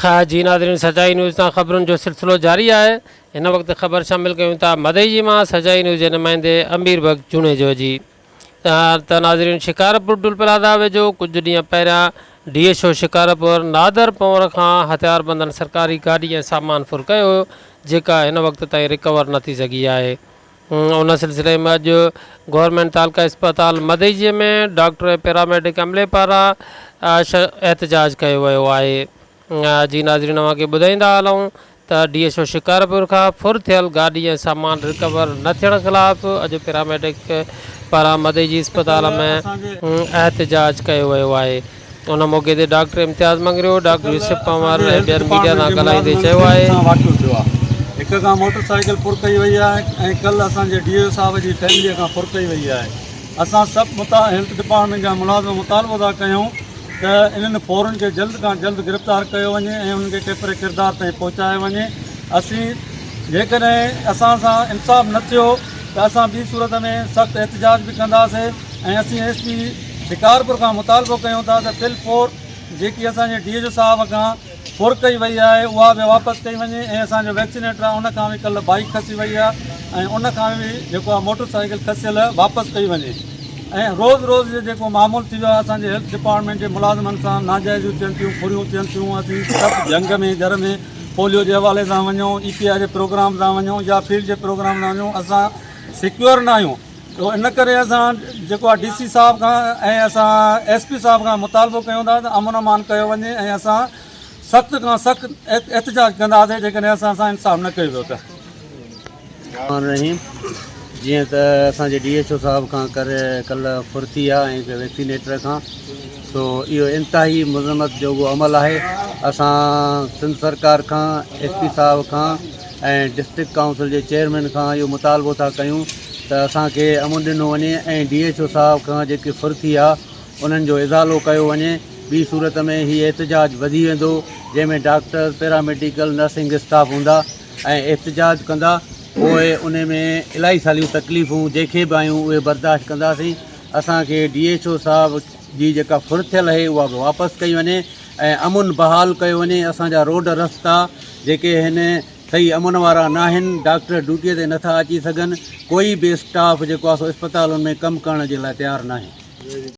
जी नाज़रीन, सजाई न्यूज़ तां ख़बरुनि जो सिलसिलो जारी आहे। हिन वक़्तु ख़बर शामिल कयूं था मदई जी मां सजाई न्यूज़ जे नुमाइंदे अमीर बग चूणे जो जी। त नाज़रीन, शिकारपुर टोल प्लाज़ा वेझो कुझु ॾींहं पहिरियां DSO शिकारपुर नादर पंवर खां हथियारबंदनि सरकारी गाॾी ऐं सामान फुर कयो हुयो, जेका हिन वक़्तु ताईं रिकवर न थी सघी आहे। उन सिलसिले में अॼु गवर्नमेंट तालका अस्पताल मदईअ में डॉक्टर ऐं पैरामेडिक अमले पारां एहतजाज कयो वियो आहे। जी नाज़रीन, अव्हांखे ॿुधाईंदा हलूं त DSO शिकारपुर खां फुर थियल गाॾी ऐं सामान रिकवर न थियण ख़िलाफ़ु अॼु पैरामेडिक पारां मदई जी अस्पताल में एहतजाज कयो वियो आहे। उन मौक़े ते डॉक्टर इम्तियाज़ मंगरियो, डॉक्टर यूसुफ पंवर ऐं ॿियनि मीडिया सां ॻाल्हाईंदे चयो आहे, हिक खां मोटरसाइकिल फुर कई वई आहे ऐं कल्ह असांजे DSO साहिब जी फैमिलीअ खां फुर कई वई आहे। असां सभु हेल्थ डिपार्टमेंट जा मुलाज़िम मुतालबो था कयूं त इन्हनि फ़ौरन खे जल्द खां जल्द गिरफ़्तार कयो वञे ऐं उन्हनि खे केतिरे किरदार ताईं पहुचायो वञे। असीं जेकॾहिं असां सां इंसाफ़ न थियो त असां ॿी सूरत में सख़्तु एहतजाज बि कंदासीं ऐं असीं SP शिकारपुर खां मुतालबो कयूं था त फिलफोर जेकी असांजे DSO साहिब खां फुर कई वई आहे उहा बि वापसि कई वञे ऐं असांजो वैक्सीनेटर आहे उन खां बि कल्ह बाइक खसी वई आहे ऐं उन खां बि जेको आहे मोटरसाइकिल खसियल वापसि कई वञे। ऐं रोज़ु रोज़ु जेको मामूलु थी वियो आहे असांजे हेल्थ डिपार्टमेंट जे मुलाज़िमनि सां नाजाइज़ियूं थियनि थियूं, फुरियूं थियनि थियूं। असीं सभु जंग में घर में पोलियो जे हवाले सां वञूं, EPI जे प्रोग्राम सां वञूं या फील्ड जे प्रोग्राम सां वञूं, असां सिक्योर न आहियूं। तो इन करे असां जेको आहे DC साहिब खां ऐं असां SP साहिब खां मुतालबो कयूं था त अमन अमान कयो वञे ऐं असां सख़्तु खां सख़्तु एहतजाज कंदासीं जेकॾहिं असां इंसाफ़ न कयो वियो त। जीअं त असांजे DSO साहिब खां करे कल्ह फुर्ती आहे ऐं वैक्सीनेटर खां, सो इहो इंतिहाई मुज़म्मत जोॻो अमल आहे। असां सिंध सरकार खां SP साहिब खां ऐं डिस्ट्रिक्ट काउंसिल जे चेयरमैन खां इहो मुतालबो था कयूं त असांखे अमन ॾिनो वञे ऐं DSO साहिब खां जेकी फुर्ती आहे उन्हनि जो इज़ालो कयो वञे। ॿी सूरत में हीअ एहतजाज वधी वेंदो जंहिंमें डॉक्टर, पैरामेडिकल, नर्सिंग स्टाफ हूंदा ऐं एहतजाज कंदा। पोइ उन में इलाही सारियूं तकलीफ़ूं जेके बि आहियूं उहे बर्दाश्त कंदासीं। असांखे DSO साहिब जी जेका फुर थियल आहे उहा बि वापसि कई वञे ऐं अमुन बहाल कयो वञे। असांजा रोड रस्ता जेके हिन सही अमन वारा न आहिनि, डॉक्टर ड्यूटीअ ते नथा अची सघनि, कोई बि स्टाफ जेको आहे सो अस्पतालुनि में कमु करण जे लाइ तयारु न आहे।